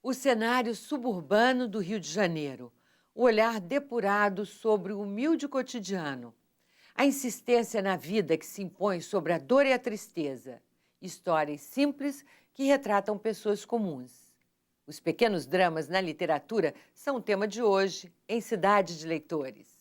O cenário suburbano do Rio de Janeiro, o olhar depurado sobre o humilde cotidiano, a insistência na vida que se impõe sobre a dor e a tristeza, histórias simples que retratam pessoas comuns. Os pequenos dramas na literatura são o tema de hoje, em Cidade de Leitores.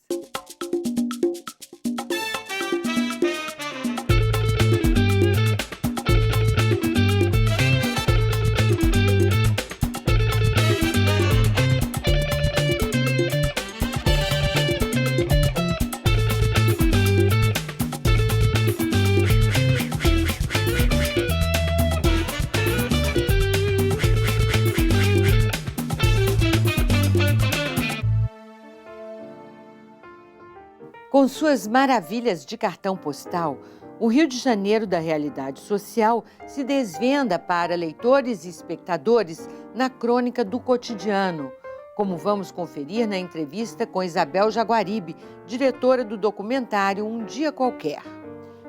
Com suas maravilhas de cartão postal, o Rio de Janeiro da realidade social se desvenda para leitores e espectadores na crônica do cotidiano, como vamos conferir na entrevista com Isabel Jaguaribe, diretora do documentário Um Dia Qualquer.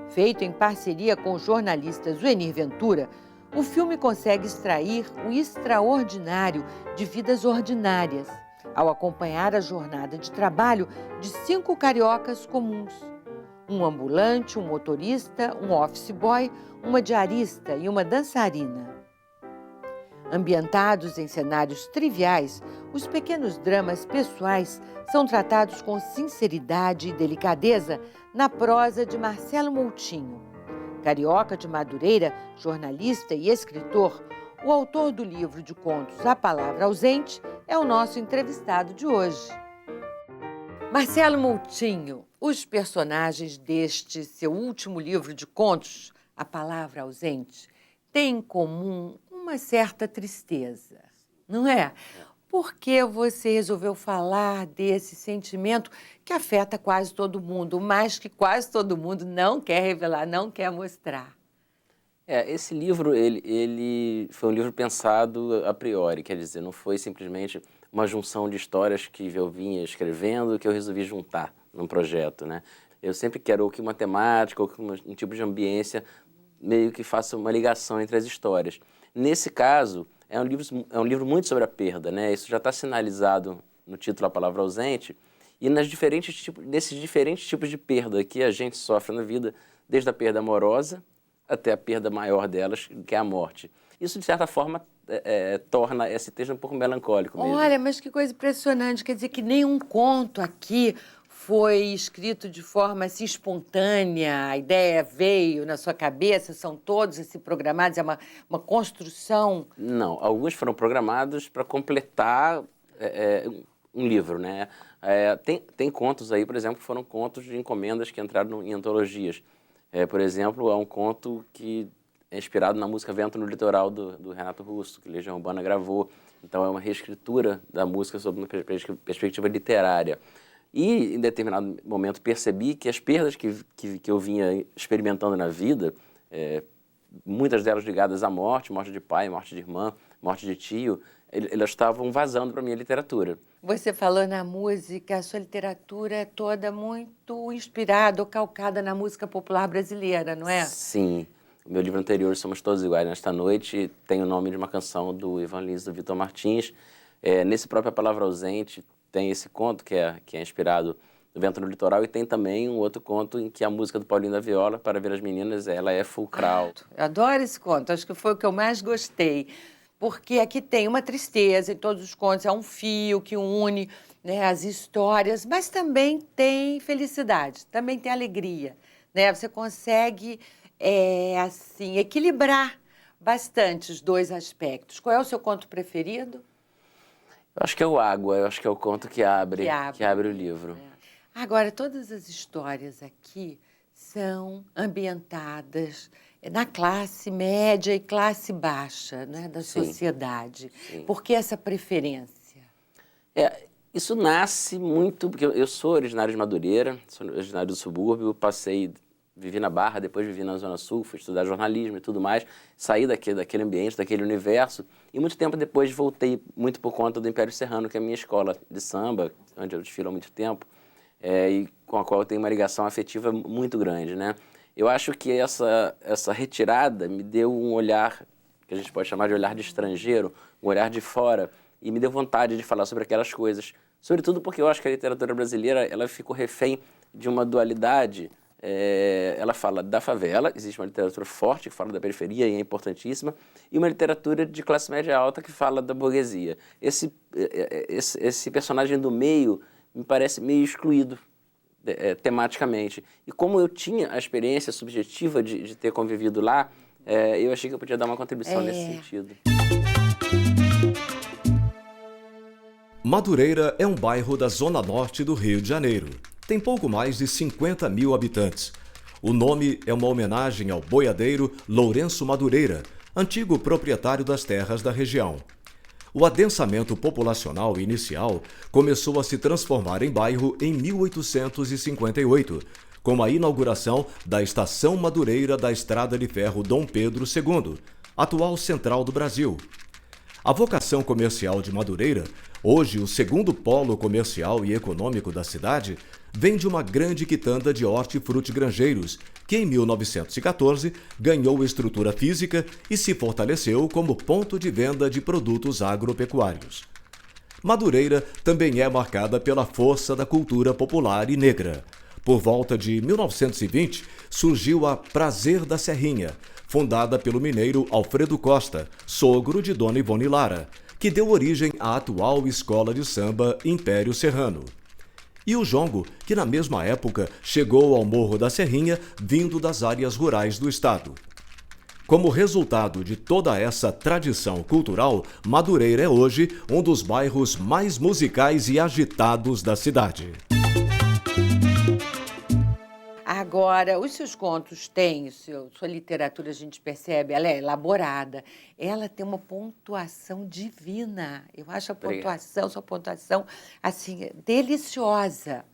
Feito em parceria com o jornalista Zuenir Ventura, o filme consegue extrair o extraordinário de vidas ordinárias, ao acompanhar a jornada de trabalho de 5 cariocas comuns. Um ambulante, um motorista, um office boy, uma diarista e uma dançarina. Ambientados em cenários triviais, os pequenos dramas pessoais são tratados com sinceridade e delicadeza na prosa de Marcelo Moutinho. Carioca de Madureira, jornalista e escritor, o autor do livro de contos A Palavra Ausente é o nosso entrevistado de hoje. Marcelo Moutinho, os personagens deste seu último livro de contos, A Palavra Ausente, têm em comum uma certa tristeza, não é? Por que você resolveu falar desse sentimento que afeta quase todo mundo, mas que quase todo mundo não quer revelar, não quer mostrar? Esse livro, ele foi um livro pensado a priori, quer dizer, não foi simplesmente uma junção de histórias que eu vinha escrevendo que eu resolvi juntar num projeto, né? Eu sempre quero ou que uma temática ou que um tipo de ambiência meio que faça uma ligação entre as histórias. Nesse caso, é um livro muito sobre a perda, né? Isso já está sinalizado no título A Palavra Ausente e nesses diferentes tipos de perda que a gente sofre na vida, desde a perda amorosa até a perda maior delas, que é a morte. Isso, de certa forma, torna esse texto um pouco melancólico mesmo. Olha, mas que coisa impressionante, quer dizer que nenhum conto aqui foi escrito de forma assim espontânea, a ideia veio na sua cabeça, são todos assim programados, é uma construção? Não, alguns foram programados para completar um livro, né? Tem contos aí, por exemplo, que foram contos de encomendas que entraram em antologias. Por exemplo, há um conto que é inspirado na música Vento no Litoral, do Renato Russo, que Legião Urbana gravou. Então, é uma reescritura da música sob uma perspectiva literária. E, em determinado momento, percebi que as perdas que eu vinha experimentando na vida, muitas delas ligadas à morte de pai, morte de irmã, morte de tio, elas estavam vazando para a minha literatura. Você falou na música, a sua literatura é toda muito inspirada ou calcada na música popular brasileira, não é? Sim. O meu livro anterior, Somos Todos Iguais Nesta Noite, tem o nome de uma canção do Ivan Lins, do Vitor Martins. Nesse próprio A Palavra Ausente tem esse conto que é inspirado no Vento no Litoral e tem também um outro conto em que a música do Paulinho da Viola, Para Ver as Meninas, ela é fulcral. Eu adoro esse conto, acho que foi o que eu mais gostei. Porque aqui tem uma tristeza em todos os contos, é um fio que une, né, as histórias, mas também tem felicidade, também tem alegria, né? Você consegue, assim, equilibrar bastante os dois aspectos. Qual é o seu conto preferido? Eu acho que é o Água, eu acho que é o conto que abre o livro. Agora, todas as histórias aqui são ambientadas na classe média e classe baixa, né, da sociedade. Sim. Por que essa preferência? Isso nasce muito, porque eu sou originário de Madureira, sou originário do subúrbio, vivi na Barra, depois vivi na Zona Sul, fui estudar jornalismo e tudo mais, saí daquele ambiente, daquele universo, e muito tempo depois voltei muito por conta do Império Serrano, que é a minha escola de samba, onde eu desfilo há muito tempo, e com a qual eu tenho uma ligação afetiva muito grande, né? Eu acho que essa retirada me deu um olhar que a gente pode chamar de olhar de estrangeiro, um olhar de fora, e me deu vontade de falar sobre aquelas coisas. Sobretudo porque eu acho que a literatura brasileira ela ficou refém de uma dualidade. Ela fala da favela, existe uma literatura forte que fala da periferia e é importantíssima, e uma literatura de classe média alta que fala da burguesia. Esse personagem do meio me parece meio excluído tematicamente. E como eu tinha a experiência subjetiva de ter convivido lá, eu achei que eu podia dar uma contribuição nesse sentido. Madureira é um bairro da zona norte do Rio de Janeiro. Tem pouco mais de 50 mil habitantes. O nome é uma homenagem ao boiadeiro Lourenço Madureira, antigo proprietário das terras da região. O adensamento populacional inicial começou a se transformar em bairro em 1858, com a inauguração da Estação Madureira da Estrada de Ferro Dom Pedro II, atual central do Brasil. A vocação comercial de Madureira, hoje o segundo polo comercial e econômico da cidade, vem de uma grande quitanda de hortifrutigranjeiros, que em 1914 ganhou estrutura física e se fortaleceu como ponto de venda de produtos agropecuários. Madureira também é marcada pela força da cultura popular e negra. Por volta de 1920, surgiu a Prazer da Serrinha, fundada pelo mineiro Alfredo Costa, sogro de Dona Ivone Lara, que deu origem à atual escola de samba Império Serrano. E o jongo, que na mesma época chegou ao Morro da Serrinha, vindo das áreas rurais do estado. Como resultado de toda essa tradição cultural, Madureira é hoje um dos bairros mais musicais e agitados da cidade. Agora, os seus contos têm, sua literatura, a gente percebe, ela é elaborada, ela tem uma pontuação divina. Eu acho sua pontuação, assim, deliciosa.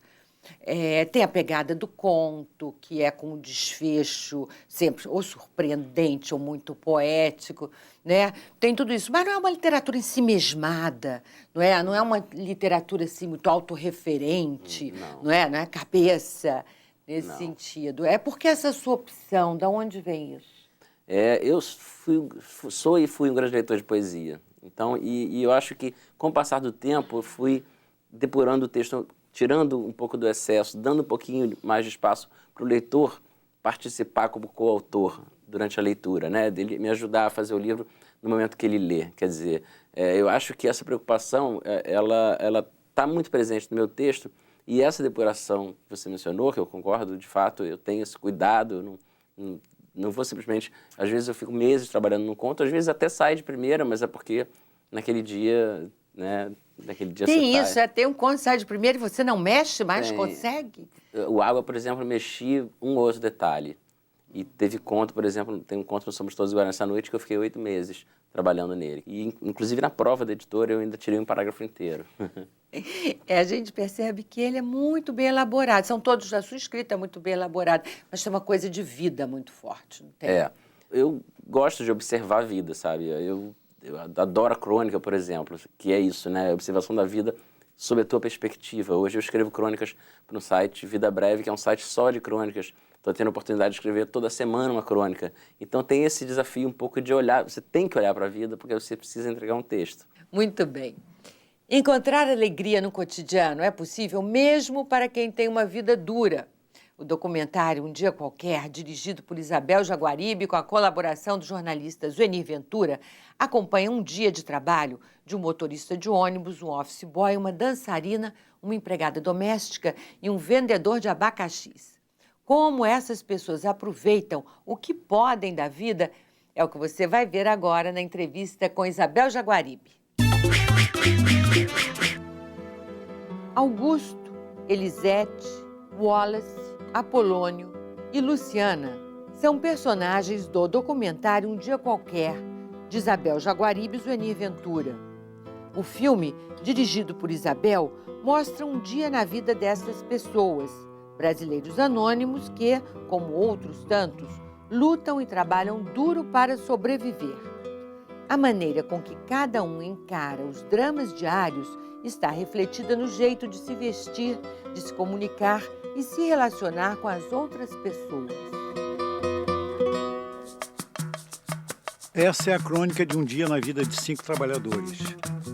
Tem a pegada do conto, que é com um desfecho sempre ou surpreendente ou muito poético, né? Tem tudo isso, mas não é uma literatura ensimesmada, não é? Não é uma literatura assim, muito autorreferente, não é cabeça. Nesse sentido. É porque essa sua opção, de onde vem isso? Eu sou e fui um grande leitor de poesia. Então, e eu acho que, com o passar do tempo, eu fui depurando o texto, tirando um pouco do excesso, dando um pouquinho mais de espaço para o leitor participar como coautor durante a leitura, né? Dele me ajudar a fazer o livro no momento que ele lê. Quer dizer, eu acho que essa preocupação, ela está muito presente no meu texto. E essa depuração que você mencionou, que eu concordo, de fato, eu tenho esse cuidado, não vou simplesmente... Às vezes eu fico meses trabalhando num conto, às vezes até sai de primeira, mas é porque naquele dia, né, naquele dia tem você isso, tem um conto que sai de primeira e você não mexe mais, consegue? O Água, por exemplo, mexi um ou outro detalhe. E teve conto, por exemplo, tem um conto no Somos Todos Iguais nessa noite que eu fiquei 8 meses trabalhando nele. E, inclusive, na prova da editora, eu ainda tirei um parágrafo inteiro. A gente percebe que ele é muito bem elaborado. A sua escrita é muito bem elaborada, mas tem uma coisa de vida muito forte, não tem? Eu gosto de observar a vida, sabe? Eu adoro a crônica, por exemplo, que é isso, né? A observação da vida sob a tua perspectiva. Hoje eu escrevo crônicas para um site Vida Breve, que é um site só de crônicas. Estou tendo a oportunidade de escrever toda semana uma crônica. Então tem esse desafio um pouco de olhar, você tem que olhar para a vida porque você precisa entregar um texto. Muito bem. Encontrar alegria no cotidiano é possível mesmo para quem tem uma vida dura. O documentário Um Dia Qualquer, dirigido por Isabel Jaguaribe, com a colaboração do jornalista Zuenir Ventura, acompanha um dia de trabalho de um motorista de ônibus, um office boy, uma dançarina, uma empregada doméstica e um vendedor de abacaxis. Como essas pessoas aproveitam o que podem da vida é o que você vai ver agora na entrevista com Isabel Jaguaribe. Augusto, Elisete, Wallace, Apolônio e Luciana são personagens do documentário Um Dia Qualquer, de Isabel Jaguaribe e Zuenir Ventura. O filme, dirigido por Isabel, mostra um dia na vida dessas pessoas, brasileiros anônimos que, como outros tantos, lutam e trabalham duro para sobreviver. A maneira com que cada um encara os dramas diários está refletida no jeito de se vestir, de se comunicar e se relacionar com as outras pessoas. Essa é a crônica de um dia na vida de 5 trabalhadores.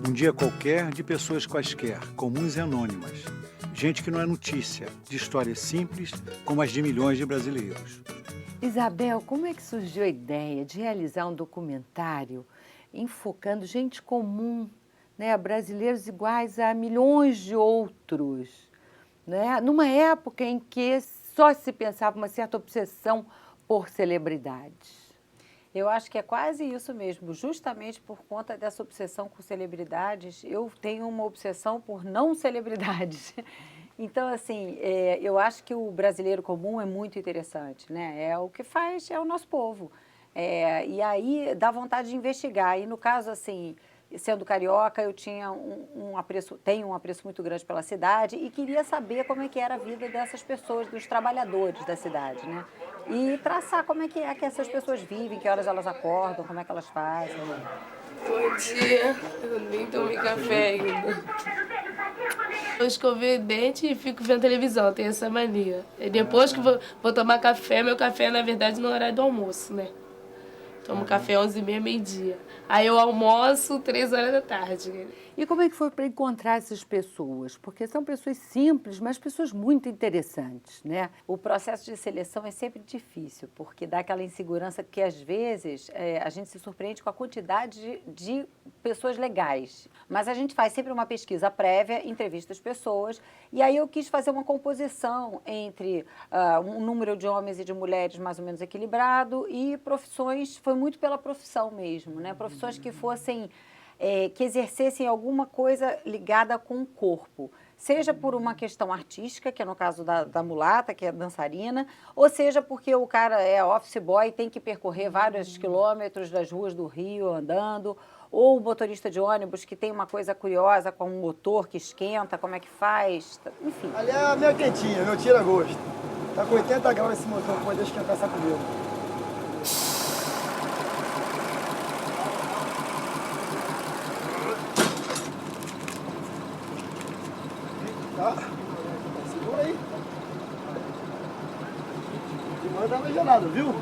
Um dia qualquer de pessoas quaisquer, comuns e anônimas. Gente que não é notícia, de histórias simples, como as de milhões de brasileiros. Isabel, como é que surgiu a ideia de realizar um documentário enfocando gente comum, né? Brasileiros iguais a milhões de outros, né? Numa época em que só se pensava uma certa obsessão por celebridades? Eu acho que é quase isso mesmo, justamente por conta dessa obsessão com celebridades, eu tenho uma obsessão por não celebridades. Então, assim, eu acho que o brasileiro comum é muito interessante, né? É o que faz, é o nosso povo. E aí dá vontade de investigar. E no caso, assim, sendo carioca, eu tinha tenho um apreço muito grande pela cidade e queria saber como é que era a vida dessas pessoas, dos trabalhadores da cidade, né? E traçar como é que essas pessoas vivem, que horas elas acordam, como é que elas fazem. Bom dia, eu nem tomei café ainda. Eu escovei o dente e fico vendo televisão, tenho essa mania. E depois que vou tomar café, meu café é, na verdade, no horário do almoço, né? Tomo café 11h30, meio-dia. Aí eu almoço 3 horas da tarde. E como é que foi para encontrar essas pessoas? Porque são pessoas simples, mas pessoas muito interessantes, né? O processo de seleção é sempre difícil, porque dá aquela insegurança que, às vezes, a gente se surpreende com a quantidade de pessoas legais. Mas a gente faz sempre uma pesquisa prévia, entrevista as pessoas, e aí eu quis fazer uma composição entre um número de homens e de mulheres mais ou menos equilibrado e profissões, foi muito pela profissão mesmo, né? Profissões que fossem... que exercessem alguma coisa ligada com o corpo, seja por uma questão artística, que é no caso da mulata, que é dançarina, ou seja porque o cara é office boy e tem que percorrer vários quilômetros das ruas do Rio andando, ou o motorista de ônibus que tem uma coisa curiosa com um motor que esquenta, como é que faz, enfim. Ali é meio quentinha, meu tira-gosto. Tá com 80 graus esse motor, pode esquentar essa comida. Tá? Segura aí. E manda água gelada, viu?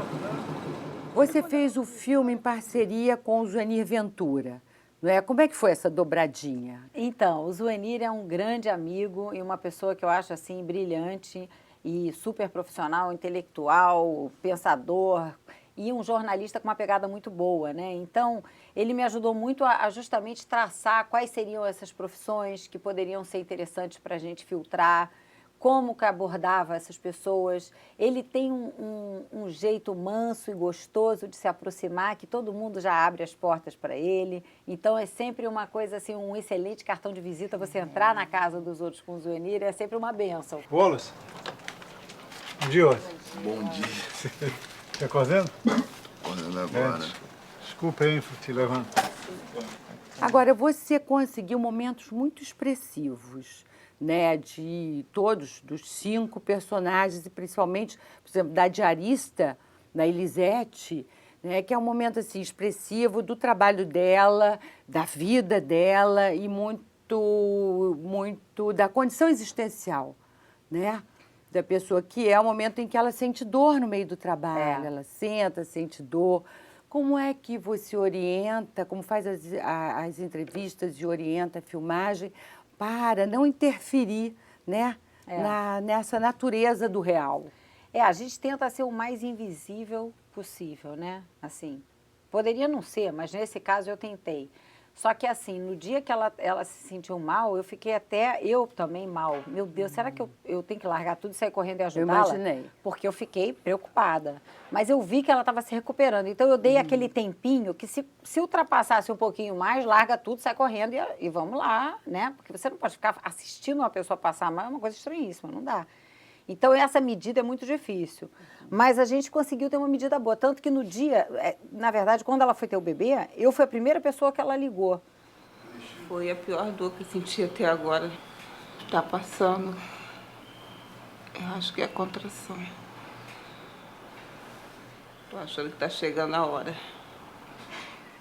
Você fez o filme em parceria com o Zuenir Ventura, não é? Como é que foi essa dobradinha? Então, o Zuenir é um grande amigo e uma pessoa que eu acho assim brilhante e super profissional, intelectual, pensador e um jornalista com uma pegada muito boa, né? Então, ele me ajudou muito a justamente traçar quais seriam essas profissões que poderiam ser interessantes para a gente filtrar, como que abordava essas pessoas. Ele tem um jeito manso e gostoso de se aproximar, que todo mundo já abre as portas para ele. Então, é sempre uma coisa assim, um excelente cartão de visita, você entrar na casa dos outros com o Zuenir, é sempre uma bênção. Wallace. Bom dia, Wallace. Bom dia. Tá acordando? Acordando agora. Desculpa aí, te levando. Agora, você conseguiu momentos muito expressivos, né, de todos, dos 5 personagens, e principalmente, por exemplo, da diarista, da Elisete, né, que é um momento assim, expressivo do trabalho dela, da vida dela e muito da condição existencial, né? Da pessoa, que é o momento em que ela sente dor no meio do trabalho, ela senta, sente dor. Como é que você orienta, como faz as entrevistas e orienta a filmagem para não interferir, né, nessa natureza do real? A gente tenta ser o mais invisível possível, né? Assim, poderia não ser, mas nesse caso eu tentei. Só que assim, no dia que ela se sentiu mal, eu fiquei eu também mal. Meu Deus, será que eu tenho que largar tudo e sair correndo e ajudá-la? Eu imaginei. Porque eu fiquei preocupada. Mas eu vi que ela estava se recuperando. Então eu dei aquele tempinho que se ultrapassasse um pouquinho mais, larga tudo, sai correndo e vamos lá, né? Porque você não pode ficar assistindo uma pessoa passar mal, é uma coisa estranhíssima, não dá. Então, essa medida é muito difícil. Mas a gente conseguiu ter uma medida boa. Tanto que no dia, na verdade, quando ela foi ter o bebê, eu fui a primeira pessoa que ela ligou. Foi a pior dor que eu senti até agora. Tá passando. Eu acho que é a contração. Tô achando que tá chegando a hora.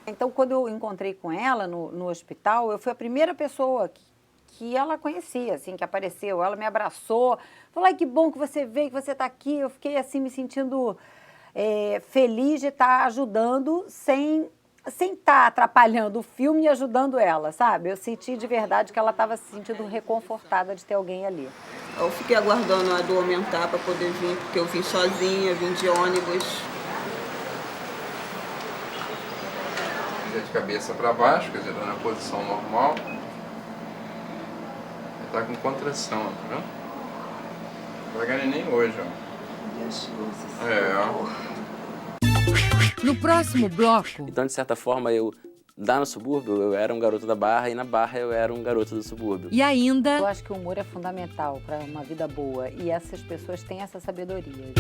Então, quando eu encontrei com ela no hospital, eu fui a primeira pessoa que ela conhecia, assim, que apareceu. Ela me abraçou, falou, ai, que bom que você veio, que você está aqui. Eu fiquei, assim, me sentindo feliz de estar ajudando sem estar atrapalhando o filme e ajudando ela, sabe? Eu senti de verdade que ela estava se sentindo reconfortada de ter alguém ali. Eu fiquei aguardando a dor aumentar para poder vir, porque eu vim sozinha, vim de ônibus. De cabeça para baixo, quer dizer, tá na posição normal. Ele tá com contração, tá vendo? Não vai ganhar nem hoje, ó. No próximo bloco, Então, de certa forma, lá no subúrbio, eu era um garoto da Barra e na Barra eu era um garoto do subúrbio. e ainda Eu acho que o humor é fundamental para uma vida boa e essas pessoas têm essa sabedoria.